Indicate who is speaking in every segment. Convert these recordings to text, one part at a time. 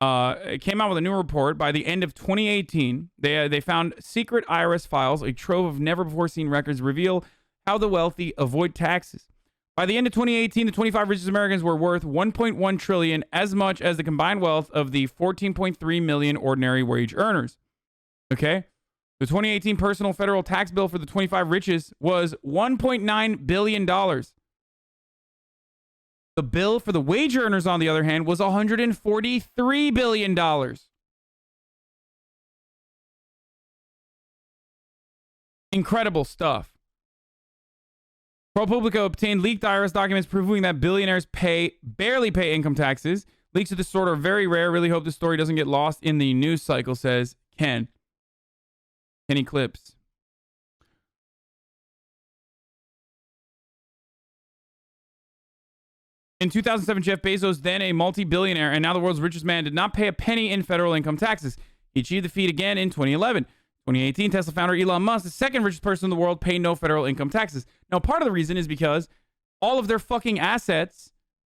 Speaker 1: it came out with a new report. By the end of 2018, they found secret IRS files, a trove of never-before-seen records, reveal how the wealthy avoid taxes. By the end of 2018, the 25 richest Americans were worth $1.1 trillion, as much as the combined wealth of the 14.3 million ordinary wage earners. Okay? The 2018 personal federal tax bill for the 25 richest was $1.9 billion. The bill for the wage earners, on the other hand, was $143 billion. Incredible stuff. ProPublica obtained leaked IRS documents proving that billionaires barely pay income taxes. Leaks of this sort are very rare. Really hope this story doesn't get lost in the news cycle, says Kenny Clips. In 2007, Jeff Bezos, then a multi-billionaire and now the world's richest man, did not pay a penny in federal income taxes. He achieved the feat again in 2011. 2018, Tesla founder Elon Musk, the second richest person in the world, paid no federal income taxes. Now, part of the reason is because all of their fucking assets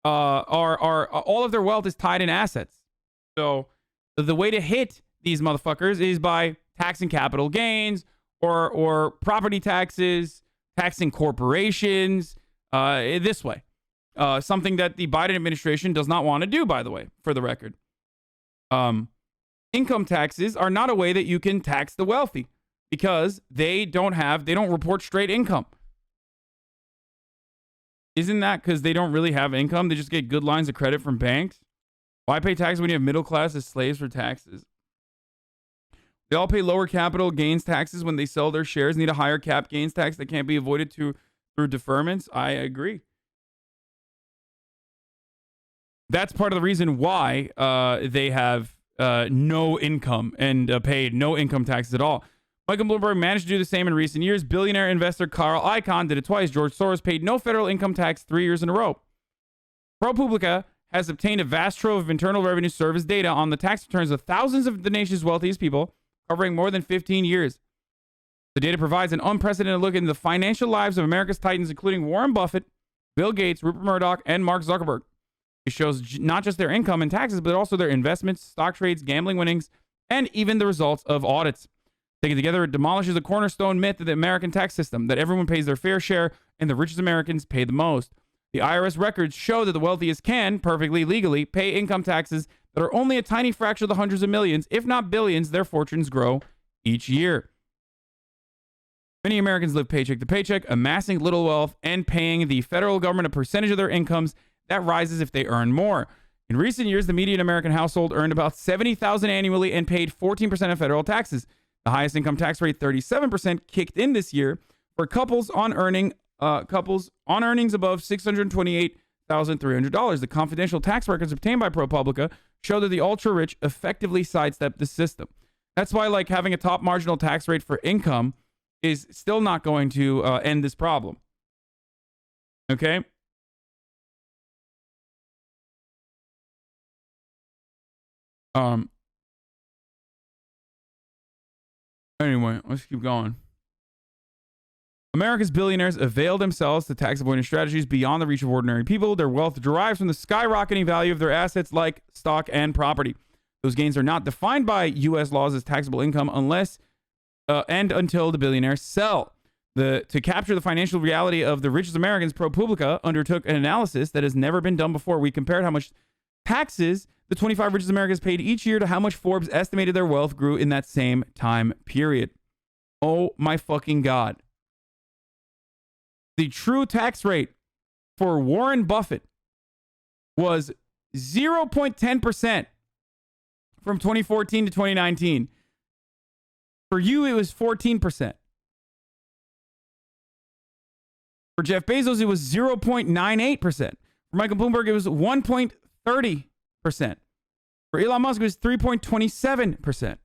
Speaker 1: all of their wealth is tied in assets. So the way to hit these motherfuckers is by taxing capital gains or property taxes, taxing corporations, this way. Something that the Biden administration does not want to do, by the way, for the record. Income taxes are not a way that you can tax the wealthy because they don't report straight income. Isn't that because they don't really have income? They just get good lines of credit from banks. Why pay taxes when you have middle class as slaves for taxes? They all pay lower capital gains taxes when they sell their shares, need a higher cap gains tax that can't be avoided through deferments. I agree. That's part of the reason why they have no income and paid no income taxes at all. Michael Bloomberg managed to do the same in recent years. Billionaire investor Carl Icahn did it twice. George Soros paid no federal income tax 3 years in a row. ProPublica has obtained a vast trove of Internal Revenue Service data on the tax returns of thousands of the nation's wealthiest people, covering more than 15 years. The data provides an unprecedented look into the financial lives of America's titans, including Warren Buffett, Bill Gates, Rupert Murdoch, and Mark Zuckerberg. It shows not just their income and taxes, but also their investments, stock trades, gambling winnings, and even the results of audits. Taken together, it demolishes a cornerstone myth of the American tax system, that everyone pays their fair share and the richest Americans pay the most. The IRS records show that the wealthiest can, perfectly legally, pay income taxes that are only a tiny fraction of the hundreds of millions, if not billions, their fortunes grow each year. Many Americans live paycheck to paycheck, amassing little wealth and paying the federal government a percentage of their incomes that rises if they earn more. In recent years, the median American household earned about $70,000 annually and paid 14% of federal taxes. The highest income tax rate, 37%, kicked in this year for couples on earnings above $628,300. The confidential tax records obtained by ProPublica show that the ultra rich effectively sidestep the system. That's why, like, having a top marginal tax rate for income is still not going to end this problem. Okay. Anyway, let's keep going. America's billionaires avail themselves to tax avoidance strategies beyond the reach of ordinary people. Their wealth derives from the skyrocketing value of their assets like stock and property. Those gains are not defined by U.S. laws as taxable income unless and until the billionaires sell. To capture the financial reality of the richest Americans, ProPublica undertook an analysis that has never been done before. We compared how much taxes the 25 richest Americans paid each year to how much Forbes estimated their wealth grew in that same time period. Oh my fucking God. The true tax rate for Warren Buffett was 0.10% from 2014 to 2019. For you, it was 14%. For Jeff Bezos, it was 0.98%. For Michael Bloomberg, it was 1.30%. For Elon Musk, it was 3.27%.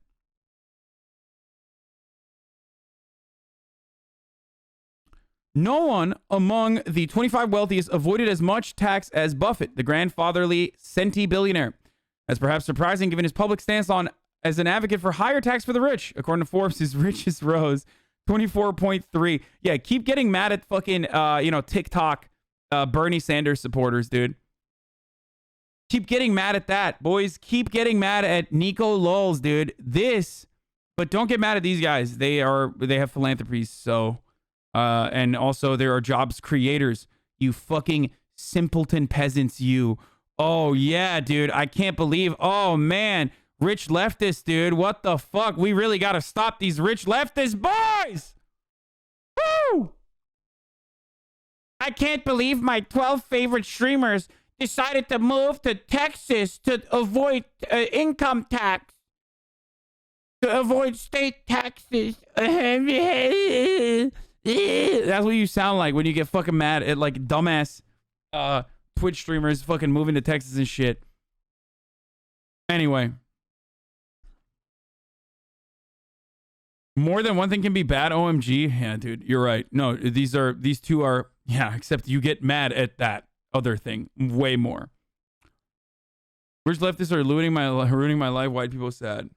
Speaker 1: No one among the 25 wealthiest avoided as much tax as Buffett, the grandfatherly centibillionaire. That's perhaps surprising given his public stance on as an advocate for higher tax for the rich. According to Forbes, his richest rose 24.3. Yeah, keep getting mad at fucking TikTok Bernie Sanders supporters, dude. Keep getting mad at that, boys. Keep getting mad at Nico Lulz, dude. But don't get mad at these guys. They have philanthropies, so and also there are jobs creators. You fucking simpleton peasants, you. Oh yeah, dude. I can't believe. Oh man, rich leftists, dude. What the fuck? We really gotta stop these rich leftist boys. Woo! I can't believe my 12 favorite streamers decided to move to Texas to avoid income tax. To avoid state taxes. That's what you sound like when you get fucking mad at like dumbass Twitch streamers fucking moving to Texas and shit. Anyway. More than one thing can be bad, OMG. Yeah, dude, you're right. No, these two are, yeah, except you get mad at that other thing way more. Rich leftists are ruining my life. White people sad.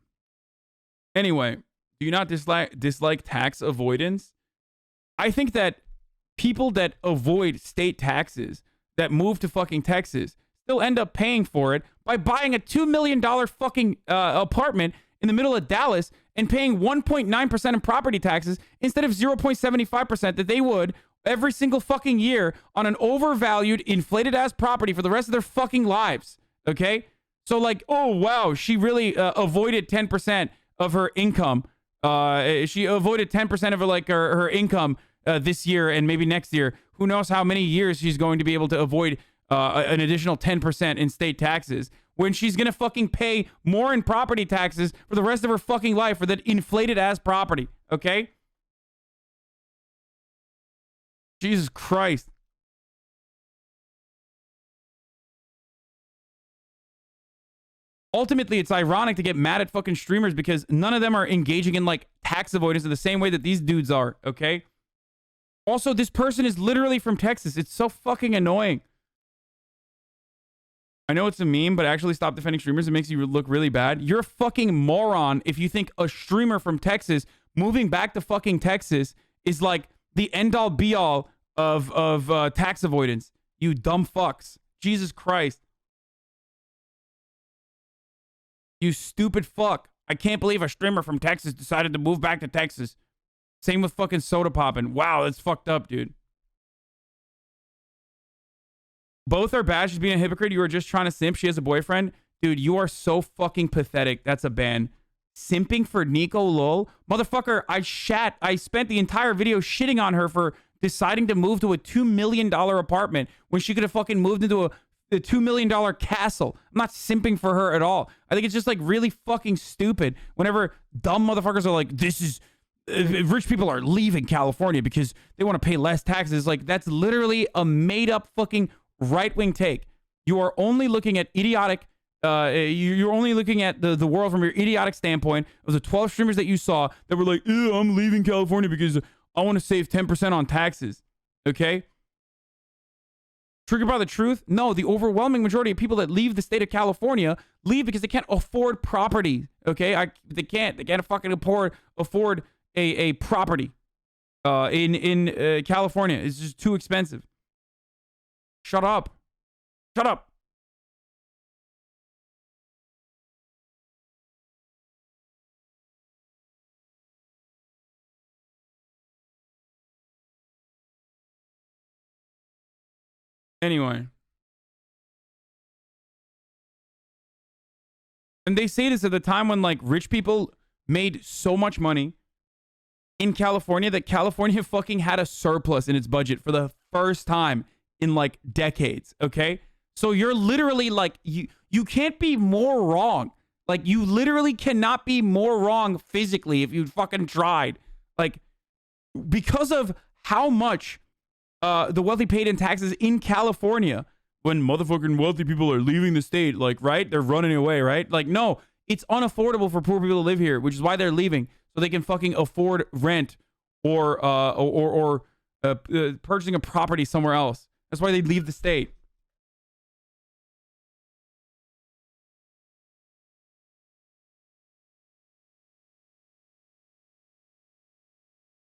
Speaker 1: Anyway, do you not dislike tax avoidance? I think that people that avoid state taxes, that move to fucking Texas, still end up paying for it by buying a $2 million fucking apartment in the middle of Dallas and paying 1.9% in property taxes instead of 0.75% that they would every single fucking year on an overvalued, inflated ass property for the rest of their fucking lives. Okay? So like, oh wow, she really avoided 10% of her income. She avoided 10% of her income this year and maybe next year. Who knows how many years she's going to be able to avoid an additional 10% in state taxes when she's going to fucking pay more in property taxes for the rest of her fucking life for that inflated ass property. Okay? Jesus Christ. Ultimately, it's ironic to get mad at fucking streamers because none of them are engaging in like tax avoidance in the same way that these dudes are, okay? Also, this person is literally from Texas. It's so fucking annoying. I know it's a meme, but actually stop defending streamers. It makes you look really bad. You're a fucking moron if you think a streamer from Texas moving back to fucking Texas is like the end-all be-all of tax avoidance. You dumb fucks. Jesus Christ. You stupid fuck. I can't believe a streamer from Texas decided to move back to Texas. Same with fucking soda popping. Wow, that's fucked up, dude. Both are bad. She's being a hypocrite. You were just trying to simp. She has a boyfriend. Dude, you are so fucking pathetic. That's a ban. Simping for Nico Lul? Motherfucker, I spent the entire video shitting on her for deciding to move to a $2 million apartment when she could have fucking moved into a $2 million castle. I'm not simping for her at all. I think it's just like really fucking stupid whenever dumb motherfuckers are like, this is... If rich people are leaving California because they want to pay less taxes. Like, that's literally a made-up fucking right-wing take. You are only looking at idiotic... you're only looking at the world from your idiotic standpoint. Of the 12 streamers that you saw that were like, I'm leaving California because I want to save 10% on taxes. Okay? Triggered by the truth? No, the overwhelming majority of people that leave the state of California leave because they can't afford property. Okay? They can't fucking afford a property in California. It's just too expensive. Shut up. Shut up. Anyway. And they say this at the time when like rich people made so much money in California that California fucking had a surplus in its budget for the first time in like decades, okay? So you're literally like, you can't be more wrong. Like, you literally cannot be more wrong physically if you fucking tried. Like, because of how much the wealthy paid in taxes in California when motherfucking wealthy people are leaving the state, like, right? They're running away, right? Like, no, it's unaffordable for poor people to live here, which is why they're leaving. So they can fucking afford rent or purchasing a property somewhere else. That's why they leave the state.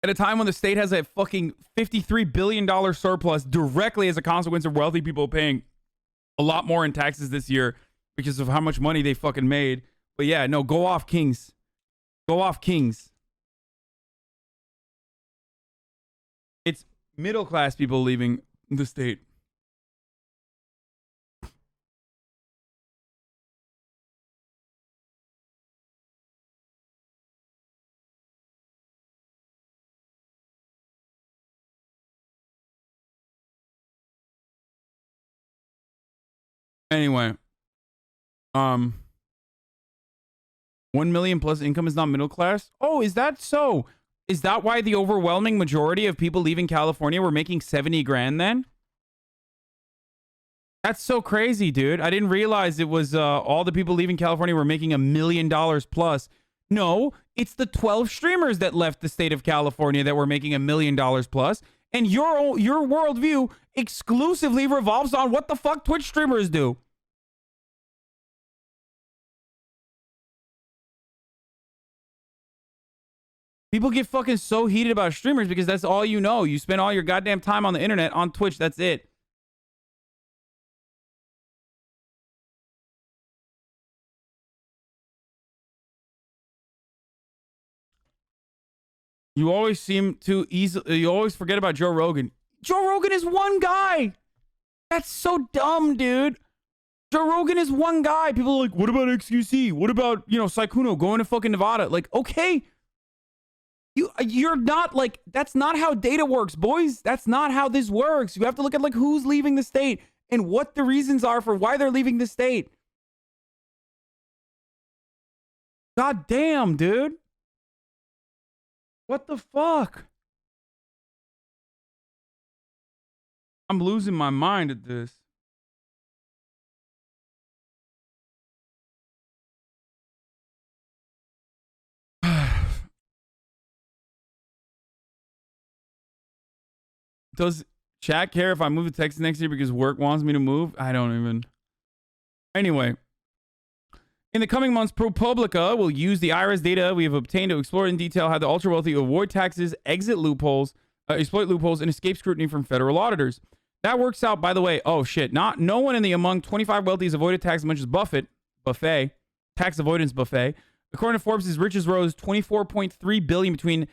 Speaker 1: At a time when the state has a fucking $53 billion surplus directly as a consequence of wealthy people paying a lot more in taxes this year because of how much money they fucking made. But yeah, no, go off, Kings. Go off, Kings. It's middle class people leaving the state. Anyway, 1 million plus income is not middle class. Oh, is that so? Is that why the overwhelming majority of people leaving California were making 70 grand then? That's so crazy, dude. I didn't realize it was all the people leaving California were making $1 million plus. No, it's the 12 streamers that left the state of California that were making $1 million plus. And your worldview exclusively revolves on what the fuck Twitch streamers do. People get fucking so heated about streamers because that's all you know. You spend all your goddamn time on the internet, on Twitch, that's it. You always seem to you always forget about Joe Rogan. Joe Rogan is one guy. That's so dumb, dude. Joe Rogan is one guy. People are like, what about XQC? What about, Sykkuno going to fucking Nevada? Like, okay. You're not like, that's not how data works, boys. That's not how this works. You have to look at like who's leaving the state and what the reasons are for why they're leaving the state. God damn, dude. What the fuck? I'm losing my mind at this. Does chat care if I move to Texas next year because work wants me to move? I don't even. Anyway. In the coming months, ProPublica will use the IRS data we have obtained to explore in detail how the ultra-wealthy avoid taxes, exploit loopholes, and escape scrutiny from federal auditors. That works out, by the way. Oh, shit. No one in the among 25 wealthy has avoided tax as much as Buffett. Tax avoidance buffet. According to Forbes, his riches rose $24.3 billion between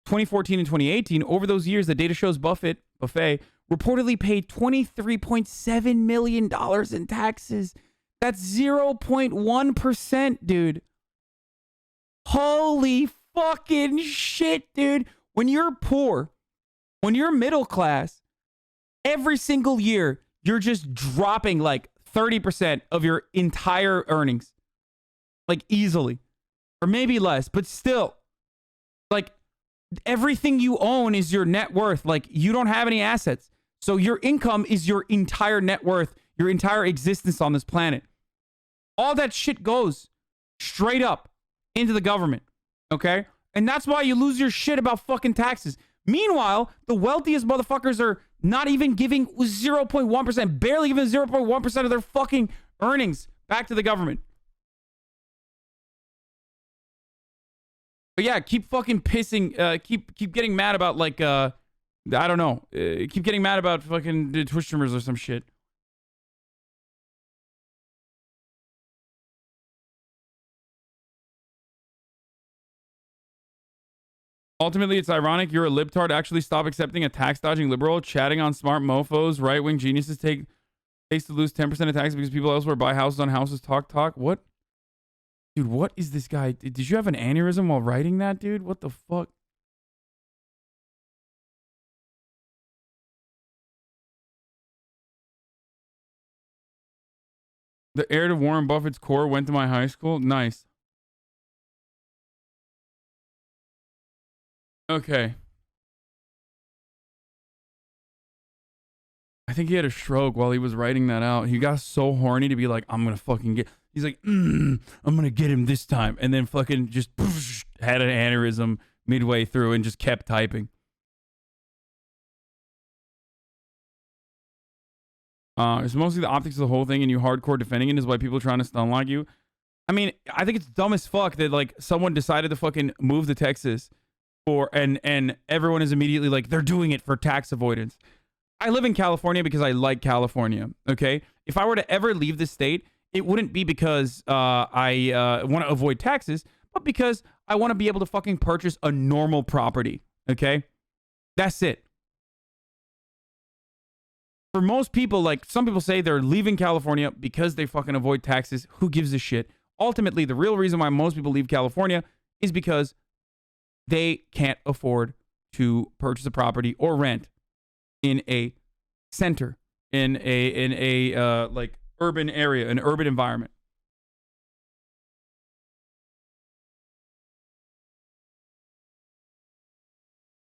Speaker 1: 2014 and 2018. Over those years, the data shows Buffett reportedly paid $23.7 million in taxes. That's 0.1%, dude. Holy fucking shit, dude. When you're poor, when you're middle class, every single year, you're just dropping like 30% of your entire earnings. Like easily. Or maybe less, but still. Like everything you own is your net worth. Like you don't have any assets. So your income is your entire net worth, your entire existence on this planet. All that shit goes straight up into the government, okay? And that's why you lose your shit about fucking taxes. Meanwhile, the wealthiest motherfuckers are not even giving 0.1%, barely giving 0.1% of their fucking earnings back to the government. But yeah, keep fucking pissing, keep getting mad about like, I don't know, keep getting mad about fucking Twitch streamers or some shit. Ultimately, it's ironic you're a libtard. Actually stop accepting a tax-dodging liberal, chatting on smart mofos, right-wing geniuses takes to lose 10% of taxes because people elsewhere buy houses on houses, talk. What? Dude, what is this guy? Did you have an aneurysm while writing that, dude? What the fuck? The heir to Warren Buffett's core went to my high school? Nice. Okay. I think he had a stroke while he was writing that out. He got so horny to be like, I'm gonna fucking get... He's like, I'm gonna get him this time. And then fucking just had an aneurysm midway through and just kept typing. It's mostly the optics of the whole thing and you hardcore defending it is why people are trying to stun like you. I mean, I think it's dumb as fuck that like someone decided to fucking move to Texas and everyone is immediately like, they're doing it for tax avoidance. I live in California because I like California. Okay. If I were to ever leave the state, it wouldn't be because I want to avoid taxes, but because I want to be able to fucking purchase a normal property. Okay. That's it. For most people, like some people say they're leaving California because they fucking avoid taxes. Who gives a shit? Ultimately, the real reason why most people leave California is because they can't afford to purchase a property or rent in a center, in a like urban area, an urban environment.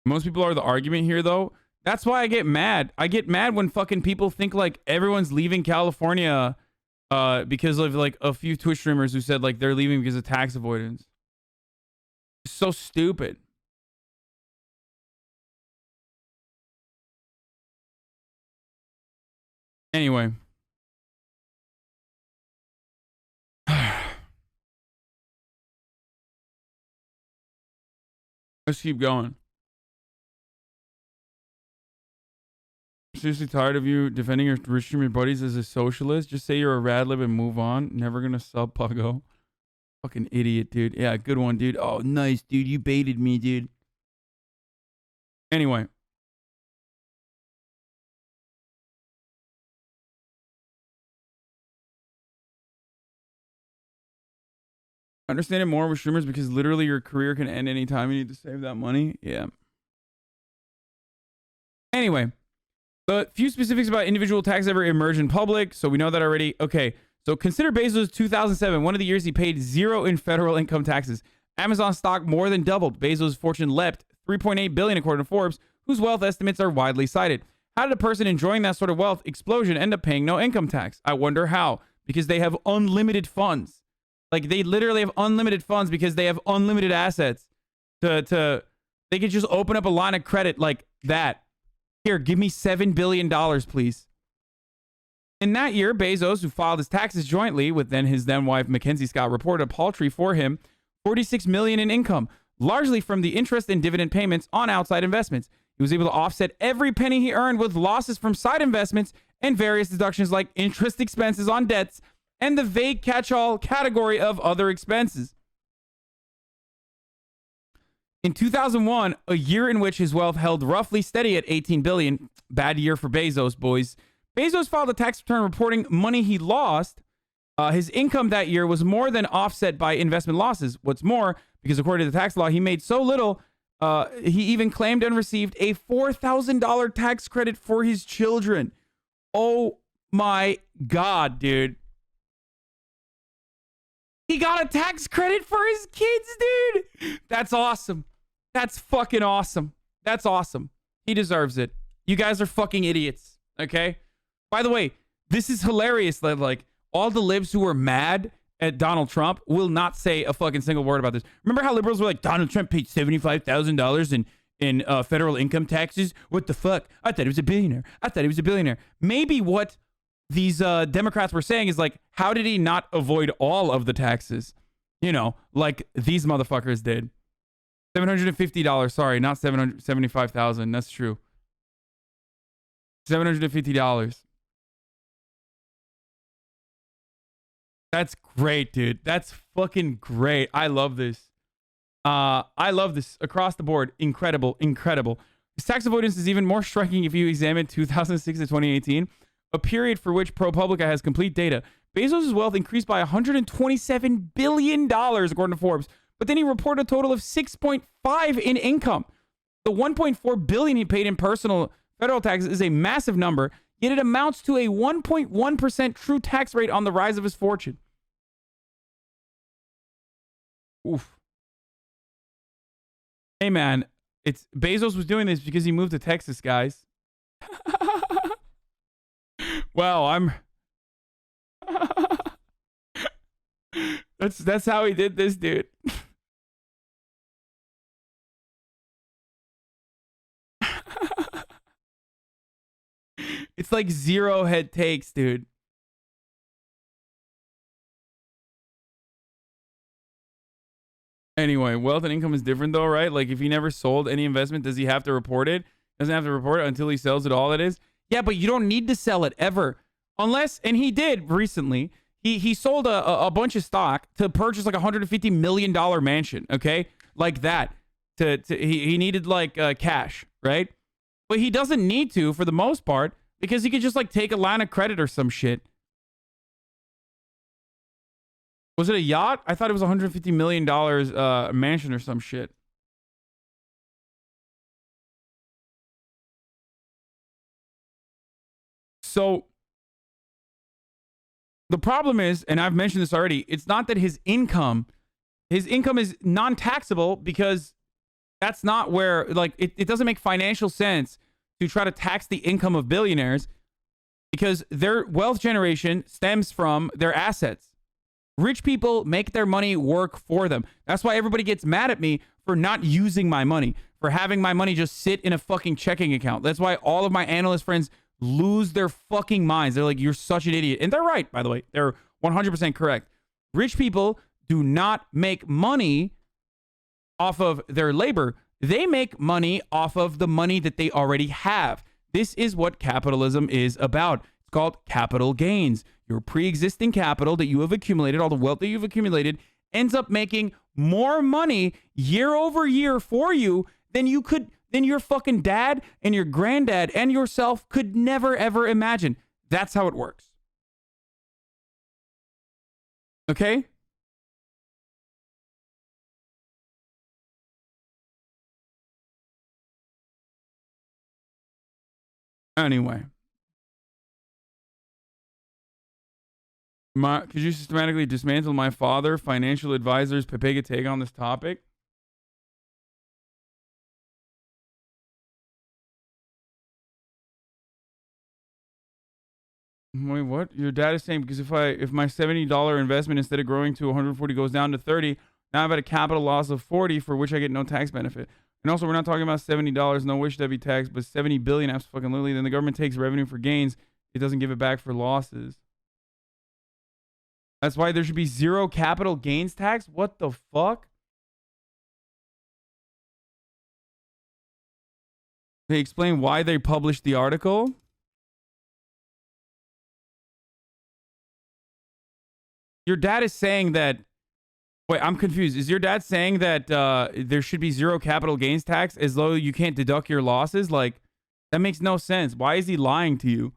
Speaker 1: Most people are the argument here, though. That's why I get mad. I get mad when fucking people think like everyone's leaving California because of like a few Twitch streamers who said like they're leaving because of tax avoidance. It's so stupid. Anyway. Let's keep going. Seriously tired of you defending your rich streamer buddies as a socialist. Just say you're a rad lib and move on. Never gonna sub Puggo. Fucking idiot, dude. Yeah, good one, dude. Oh, nice, dude. You baited me, dude. Anyway. Understand it more with streamers because literally your career can end anytime you need to save that money. Yeah. Anyway. The few specifics about individual tax ever emerge in public, so we know that already. Okay, so consider Bezos' 2007, one of the years he paid zero in federal income taxes. Amazon stock more than doubled. Bezos' fortune leapt 3.8 billion according to Forbes, whose wealth estimates are widely cited. How did a person enjoying that sort of wealth explosion end up paying no income tax? I wonder how. Because they have unlimited funds. Like they literally have unlimited funds because they have unlimited assets. They could just open up a line of credit like that. Here, give me $7 billion, please. In that year, Bezos, who filed his taxes jointly with his then wife, Mackenzie Scott, reported a paltry for him $46 million in income, largely from the interest and dividend payments on outside investments. He was able to offset every penny he earned with losses from side investments and various deductions like interest expenses on debts and the vague catch-all category of other expenses. In 2001, a year in which his wealth held roughly steady at $18 billion, bad year for Bezos, boys. Bezos filed a tax return reporting money he lost. His income that year was more than offset by investment losses. What's more, because according to the tax law, he made so little, he even claimed and received a $4,000 tax credit for his children. Oh my God, dude. He got a tax credit for his kids, dude. That's awesome. That's fucking awesome. That's awesome. He deserves it. You guys are fucking idiots. Okay? By the way, this is hilarious that like all the libs who were mad at Donald Trump will not say a fucking single word about this. Remember how liberals were like, Donald Trump paid $75,000 in federal income taxes? What the fuck? I thought he was a billionaire. Maybe what these Democrats were saying is like, how did he not avoid all of the taxes? You know, like these motherfuckers did. $750. Sorry, not $775,000. That's true. $750. That's great, dude. That's fucking great. I love this. I love this across the board. Incredible, incredible. His tax avoidance is even more striking if you examine 2006 to 2018, a period for which ProPublica has complete data. Bezos' wealth increased by $127 billion, according to Forbes, but then he reported a total of 6.5 in income. The 1.4 billion he paid in personal federal taxes is a massive number, yet it amounts to a 1.1% true tax rate on the rise of his fortune. Oof. Hey man, it's Bezos was doing this because he moved to Texas, guys. Wow, I'm That's how he did this, dude. It's like zero head takes, dude. Anyway, wealth and income is different though, right? Like if he never sold any investment, does he have to report it? Doesn't have to report it until he sells it all, that is. Yeah, but you don't need to sell it ever. Unless, and he did recently, he sold a bunch of stock to purchase like $150 million mansion, okay? Like that. He needed like cash, right? But he doesn't need to for the most part because he could just like take a line of credit or some shit. Was it a yacht? I thought it was $150 million mansion or some shit. So the problem is, and I've mentioned this already, it's not that his income is non-taxable because that's not where, like, it doesn't make financial sense to try to tax the income of billionaires because their wealth generation stems from their assets. Rich people make their money work for them. That's why everybody gets mad at me for not using my money, for having my money just sit in a fucking checking account. That's why all of my analyst friends lose their fucking minds. They're like, you're such an idiot. And they're right, by the way. They're 100% correct. Rich people do not make money off of their labor. They make money off of the money that they already have. This is what capitalism is about. It's called capital gains. Your pre-existing capital that you have accumulated, all the wealth that you've accumulated, ends up making more money year over year for you than your fucking dad and your granddad and yourself could never ever imagine. That's how it works. Okay? Anyway. Could you systematically dismantle my father, financial advisor's Pepega take on this topic? Wait, what? Your dad is saying because if my $70 investment instead of growing to 140 goes down to 30, now I've had a capital loss of 40 for which I get no tax benefit. And also, we're not talking about $70, no wish to be taxed, but 70 billion absolutely. Then the government takes revenue for gains. It doesn't give it back for losses. That's why there should be zero capital gains tax? What the fuck? They explain why they published the article. Your dad is saying that... Wait, I'm confused. Is your dad saying that there should be zero capital gains tax as though you can't deduct your losses? Like, that makes no sense. Why is he lying to you?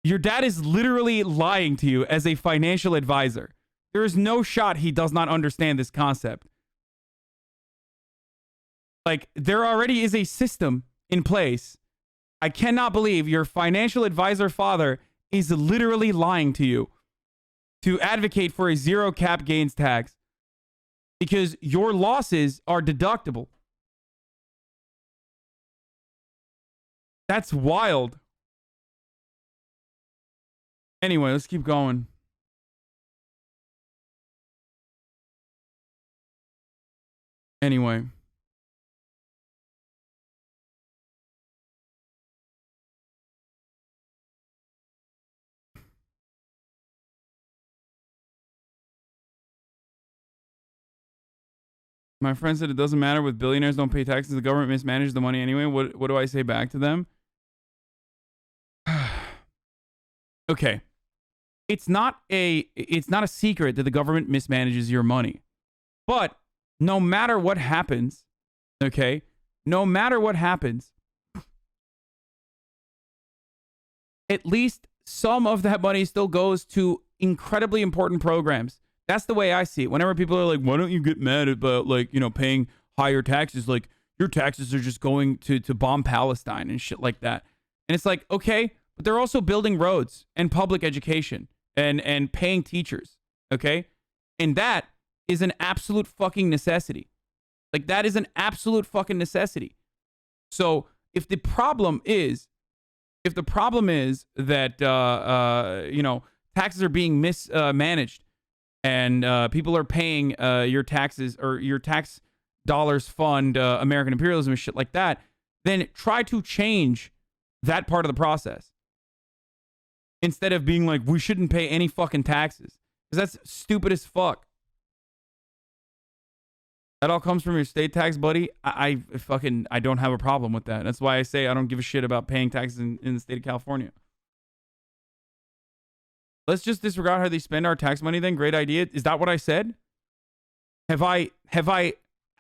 Speaker 1: Your dad is literally lying to you as a financial advisor. There is no shot he does not understand this concept. Like, there already is a system in place. I cannot believe your financial advisor father is literally lying to you to advocate for a zero cap gains tax because your losses are deductible. That's wild. Anyway, let's keep going. Anyway. My friend said it doesn't matter with billionaires don't pay taxes. The government mismanages the money anyway. What do I say back to them? Okay. It's not a secret that the government mismanages your money. But no matter what happens, okay? No matter what happens, at least some of that money still goes to incredibly important programs. That's the way I see it. Whenever people are like, why don't you get mad about, like, you know, paying higher taxes? Like, your taxes are just going to bomb Palestine and shit like that. And it's like, okay, but they're also building roads and public education and paying teachers, okay? And that is an absolute fucking necessity. Like, that is an absolute fucking necessity. So if the problem is that, you know, taxes are being mismanaged, and people are paying your taxes or your tax dollars fund American imperialism and shit like that, then try to change that part of the process. Instead of being like, we shouldn't pay any fucking taxes. Because that's stupid as fuck. That all comes from your state tax, buddy. I don't have a problem with that. That's why I say I don't give a shit about paying taxes in the state of California. Let's just disregard how they spend our tax money then. Great idea. Is that what I said? Have I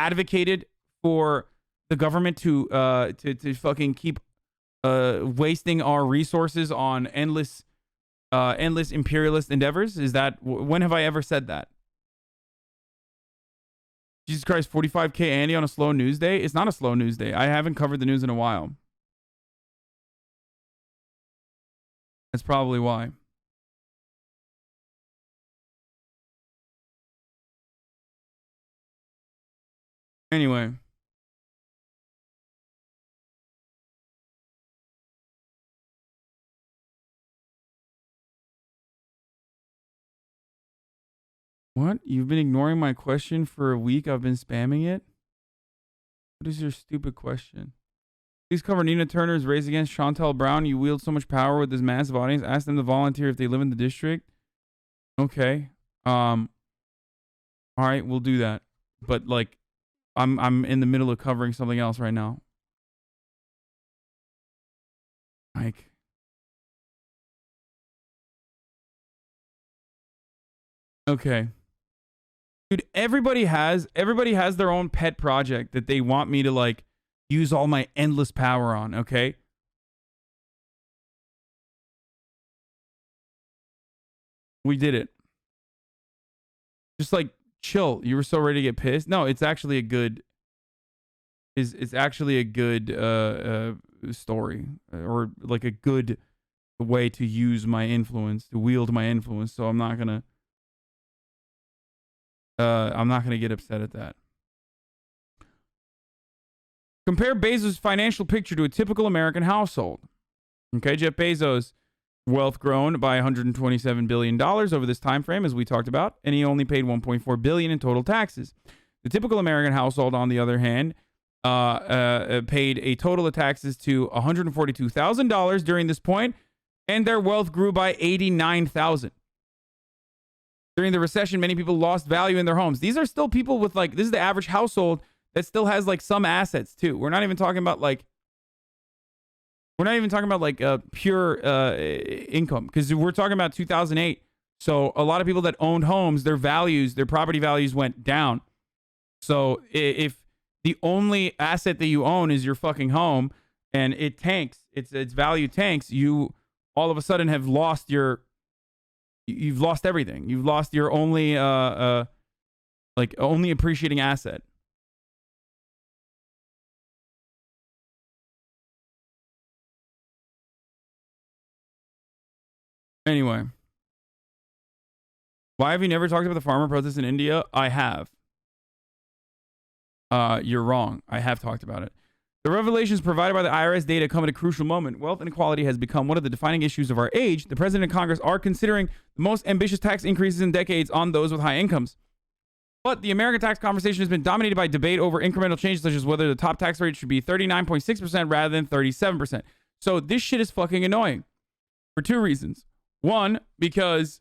Speaker 1: advocated for the government to fucking keep wasting our resources on endless imperialist endeavors? Is that, when have I ever said that? Jesus Christ, 45K Andy on a slow news day? It's not a slow news day. I haven't covered the news in a while. That's probably why. Anyway. What? You've been ignoring my question for a week. I've been spamming it. What is your stupid question? Please cover Nina Turner's race against Chantel Brown. You wield so much power with this massive audience. Ask them to volunteer if they live in the district. Okay. All right, we'll do that. But like, I'm in the middle of covering something else right now. Like. Okay. Dude, everybody has their own pet project that they want me to like use all my endless power on, okay? We did it. Just like chill. You were so ready to get pissed. No, it's actually a good it's actually a good story, or like a good way to use my influence, to wield my influence. So I'm not going to get upset at that. Compare Bezos' financial picture to a typical American household. Okay, Jeff Bezos' wealth grown by $127 billion over this time frame, as we talked about, and he only paid $1.4 billion in total taxes. The typical American household, on the other hand, paid a total of taxes to $142,000 during this point, and their wealth grew by $89,000. During the recession, many people lost value in their homes. These are still people with like, this is the average household that still has like some assets too. We're not even talking about like pure income, because we're talking about 2008. So a lot of people that owned homes, their property values went down. So if the only asset that you own is your fucking home and it tanks, its value tanks, you all of a sudden have lost you've lost everything. You've lost your only only appreciating asset. Anyway, why have you never talked about the farmer protests in India? I have. You're wrong. I have talked about it. The revelations provided by the IRS data come at a crucial moment. Wealth inequality has become one of the defining issues of our age. The president and Congress are considering the most ambitious tax increases in decades on those with high incomes. But the American tax conversation has been dominated by debate over incremental changes, such as whether the top tax rate should be 39.6% rather than 37%. So this shit is fucking annoying for two reasons. One, because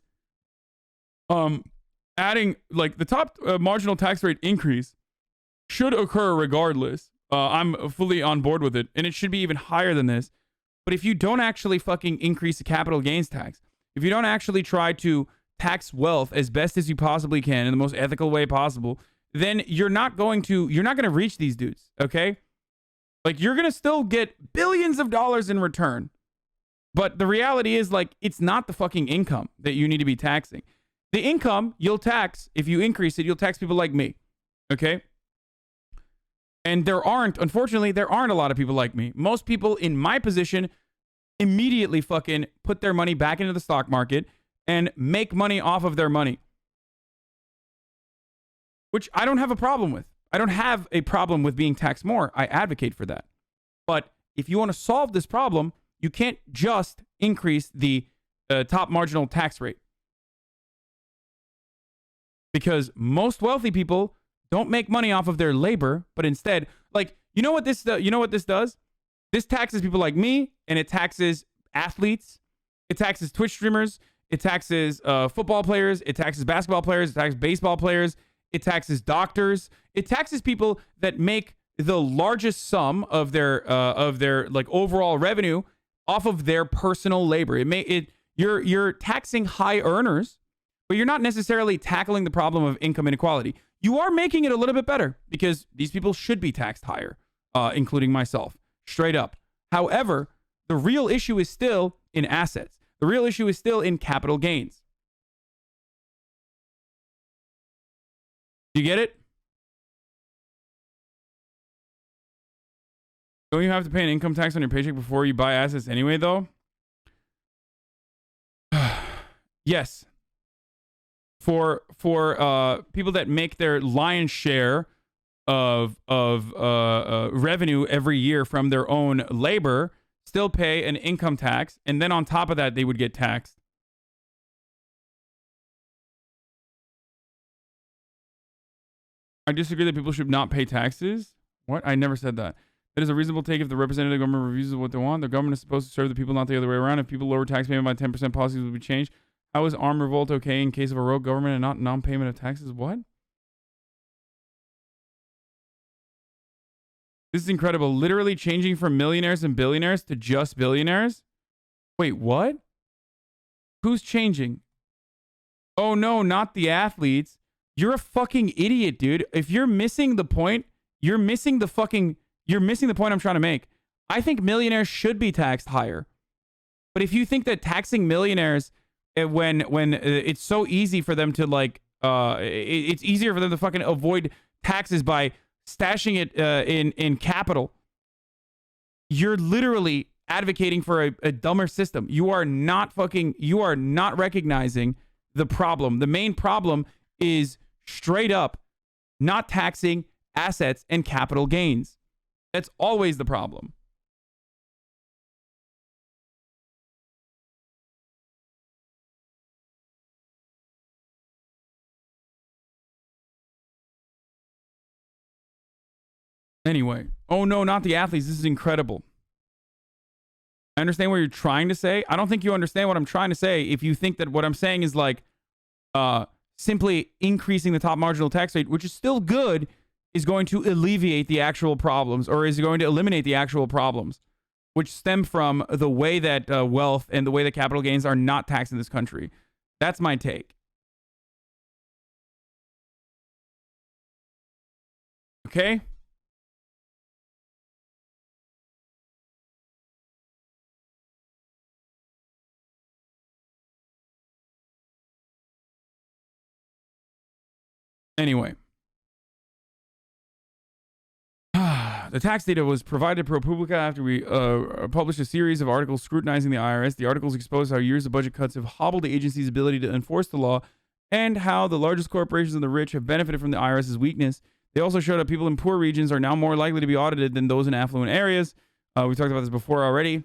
Speaker 1: adding like the top marginal tax rate increase should occur regardless. I'm fully on board with it, and it should be even higher than this. But if you don't actually fucking increase the capital gains tax, if you don't actually try to tax wealth as best as you possibly can in the most ethical way possible, then you're not going to reach these dudes, okay? Like, you're going to still get billions of dollars in return. But the reality is, like, it's not the fucking income that you need to be taxing. The income you'll tax, if you increase it, you'll tax people like me, okay? And unfortunately, there aren't a lot of people like me. Most people in my position immediately fucking put their money back into the stock market and make money off of their money, which I don't have a problem with. I don't have a problem with being taxed more. I advocate for that. But if you want to solve this problem, you can't just increase the top marginal tax rate, because most wealthy people don't make money off of their labor, but instead, like, you know what this does? This taxes people like me, and it taxes athletes, it taxes Twitch streamers, it taxes football players, it taxes basketball players, it taxes baseball players, It taxes doctors. It taxes people that make the largest sum of their like overall revenue off of their personal labor. You're taxing high earners, but you're not necessarily tackling the problem of income inequality. You are making it a little bit better because these people should be taxed higher, including myself, straight up. However, the real issue is still in assets. The real issue is still in capital gains. Do you get it? Don't you have to pay an income tax on your paycheck before you buy assets anyway, though? Yes. For people that make their lion's share of revenue every year from their own labor, still pay an income tax, and then on top of that, they would get taxed. I disagree that people should not pay taxes. What? I never said that. That is a reasonable take if the representative government refuses what they want. The government is supposed to serve the people, not the other way around. If people lower tax payment by 10%, policies will be changed. How is armed revolt okay in case of a rogue government and not non-payment of taxes? What? This is incredible. Literally changing from millionaires and billionaires to just billionaires? Wait, what? Who's changing? Oh no, not the athletes. You're a fucking idiot, dude. If you're missing the point, you're missing the point I'm trying to make. I think millionaires should be taxed higher. But if you think that taxing millionaires when it's so easy for them to like it's easier for them to fucking avoid taxes by stashing it in capital, you're literally advocating for a dumber system. You are not recognizing the problem. The main problem is straight up not taxing assets and capital gains. That's always the problem. Anyway, oh no, not the athletes. This is incredible. I understand what you're trying to say. I don't think you understand what I'm trying to say if you think that what I'm saying is like simply increasing the top marginal tax rate, which is still good, is going to alleviate the actual problems, or is going to eliminate the actual problems, which stem from the way that wealth and the way that capital gains are not taxed in this country. That's my take. Okay? Anyway. The tax data was provided to ProPublica after we published a series of articles scrutinizing the IRS. The articles exposed how years of budget cuts have hobbled the agency's ability to enforce the law and how the largest corporations and the rich have benefited from the IRS's weakness. They also showed that people in poor regions are now more likely to be audited than those in affluent areas. We talked about this before already.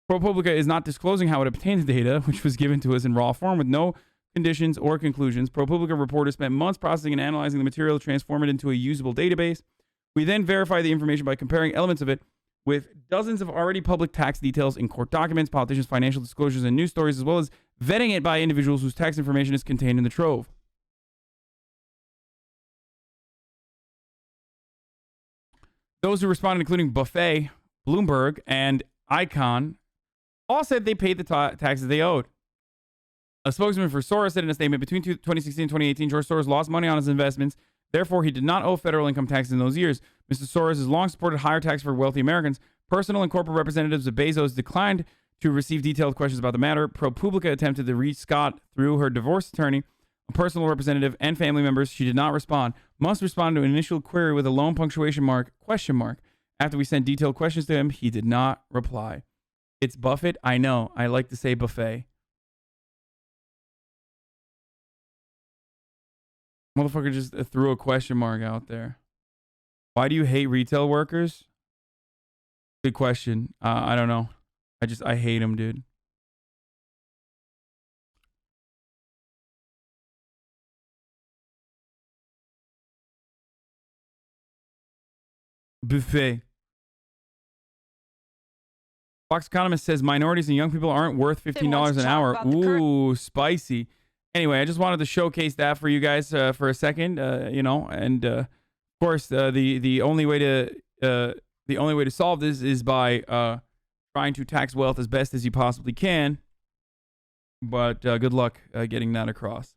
Speaker 1: ProPublica is not disclosing how it obtained the data, which was given to us in raw form with no conditions or conclusions. ProPublica reporters spent months processing and analyzing the material to transform it into a usable database. We then verify the information by comparing elements of it with dozens of already public tax details in court documents, politicians' financial disclosures, and news stories, as well as vetting it by individuals whose tax information is contained in the trove. Those who responded, including Buffet, Bloomberg, and Icon, all said they paid the taxes they owed. A spokesman for Soros said in a statement, between 2016 and 2018, George Soros lost money on his investments. Therefore, he did not owe federal income taxes in those years. Mr. Soros has long supported higher tax for wealthy Americans. Personal and corporate representatives of Bezos declined to receive detailed questions about the matter. ProPublica attempted to reach Scott through her divorce attorney, a personal representative, and family members. She did not respond. Must respond to an initial query with a lone punctuation mark, question mark. After we sent detailed questions to him, he did not reply. It's Buffett. I know. I like to say buffet. Motherfucker just threw a question mark out there. Why do you hate retail workers? Good question. I don't know. I hate them, dude. Buffet. Fox Economist says minorities and young people aren't worth $15 an hour. Ooh, spicy. Anyway, I just wanted to showcase that for you guys for a second, and of course, the only way to solve this is by trying to tax wealth as best as you possibly can. But good luck getting that across.